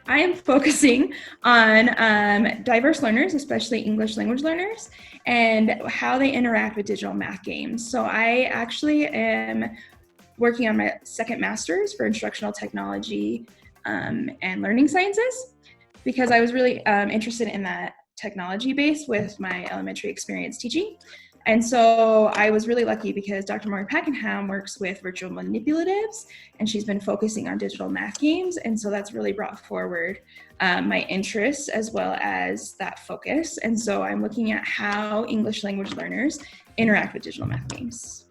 I am focusing on diverse learners, especially English language learners, and how they interact with digital math games. So I actually am working on my second master's for instructional technology and learning sciences, because I was really interested in that technology base with my elementary experience teaching. And so I was really lucky because Dr. Maury Pakenham works with virtual manipulatives, and she's been focusing on digital math games. And so that's really brought forward my interests as well as that focus. And so I'm looking at how English language learners interact with digital math games.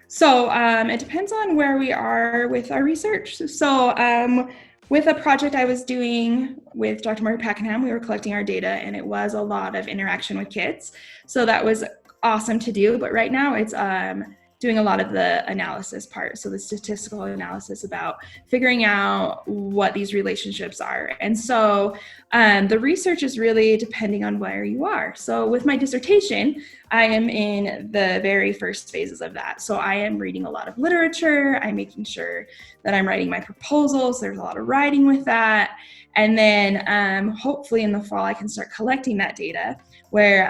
So it depends on where we are with our research. So with a project I was doing with Dr. Maury Pakenham, we were collecting our data, and it was a lot of interaction with kids. So that was awesome to do. But right now it's doing a lot of the analysis part. So the statistical analysis about figuring out what these relationships are. And so the research is really depending on where you are. So with my dissertation, I am in the very first phases of that. So I am reading a lot of literature. I'm making sure that I'm writing my proposals. There's a lot of writing with that. And then hopefully in the fall, I can start collecting that data where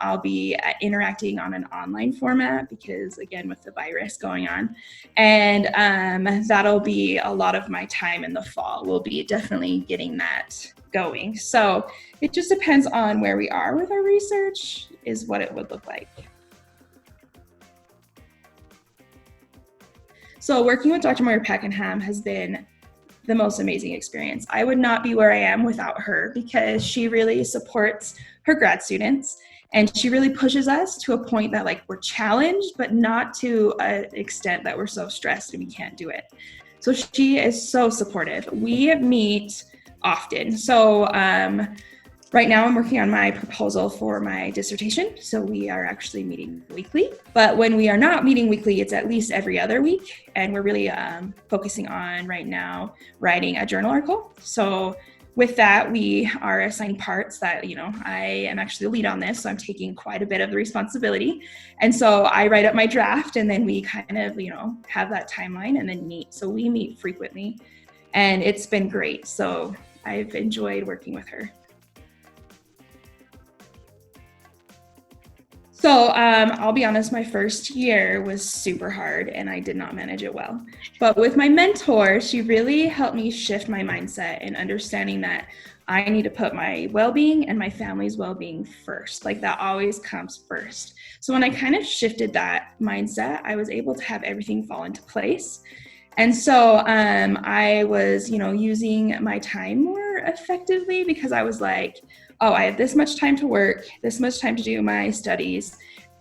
I'll be interacting on an online format because, again, with the virus going on. And that'll be a lot of my time in the fall. We'll be definitely getting that going. So it just depends on where we are with our research is what it would look like. So working with Dr. Maury Pakenham has been the most amazing experience. I would not be where I am without her because she really supports her grad students, and she really pushes us to a point that like we're challenged, but not to an extent that we're so stressed and we can't do it. So she is so supportive. We meet often. So right now I'm working on my proposal for my dissertation. So we are actually meeting weekly, but when we are not meeting weekly, it's at least every other week. And we're really focusing on right now writing a journal article. So with that, we are assigning parts that, I am actually the lead on this. So I'm taking quite a bit of the responsibility. And so I write up my draft, and then we kind of, have that timeline and then meet. So we meet frequently, and it's been great. So I've enjoyed working with her. So I'll be honest, my first year was super hard and I did not manage it well. But with my mentor, she really helped me shift my mindset in understanding that I need to put my well-being and my family's well-being first. Like that always comes first. So when I kind of shifted that mindset, I was able to have everything fall into place. And so I was, using my time more effectively because I was like, oh, I have this much time to work, this much time to do my studies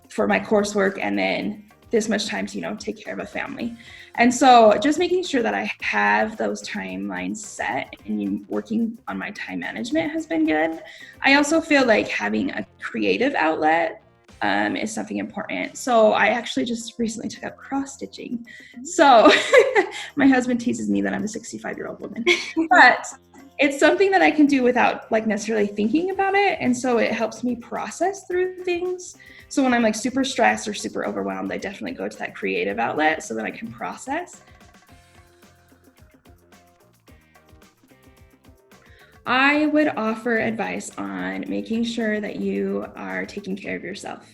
for my coursework, and then this much time to, take care of a family. And so just making sure that I have those timelines set and working on my time management has been good. I also feel like having a creative outlet is something important. So I actually just recently took up cross stitching. So my husband teases me that I'm a 65-year-old woman, but it's something that I can do without like necessarily thinking about it. And so it helps me process through things. So when I'm like super stressed or super overwhelmed, I definitely go to that creative outlet so that I can process. I would offer advice on making sure that you are taking care of yourself,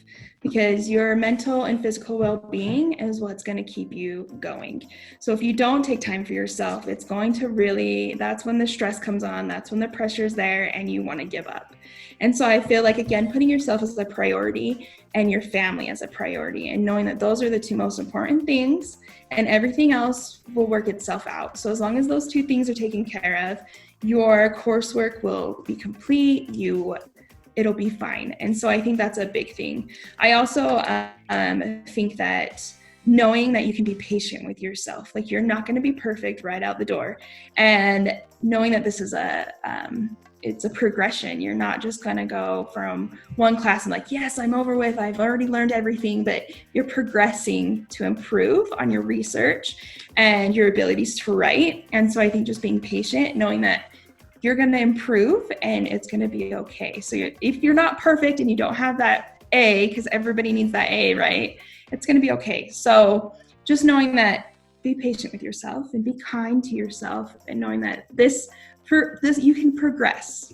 because your mental and physical well-being is what's going to keep you going. So if you don't take time for yourself, it's going to really, that's when the stress comes on, that's when the pressure's there and you want to give up. And so I feel like, again, putting yourself as a priority and your family as a priority, and knowing that those are the two most important things and everything else will work itself out. So as long as those two things are taken care of, your coursework will be complete, it'll be fine. And so I think that's a big thing. I also think that knowing that you can be patient with yourself, like you're not going to be perfect right out the door, and knowing that this is a it's a progression. You're not just going to go from one class and like, yes, I'm over with, I've already learned everything, but you're progressing to improve on your research and your abilities to write. And so I think just being patient, knowing that you're going to improve and it's going to be okay. So if you're not perfect and you don't have that A, because everybody needs that A, right? It's going to be okay. So just knowing that, be patient with yourself and be kind to yourself, and knowing that this you can progress.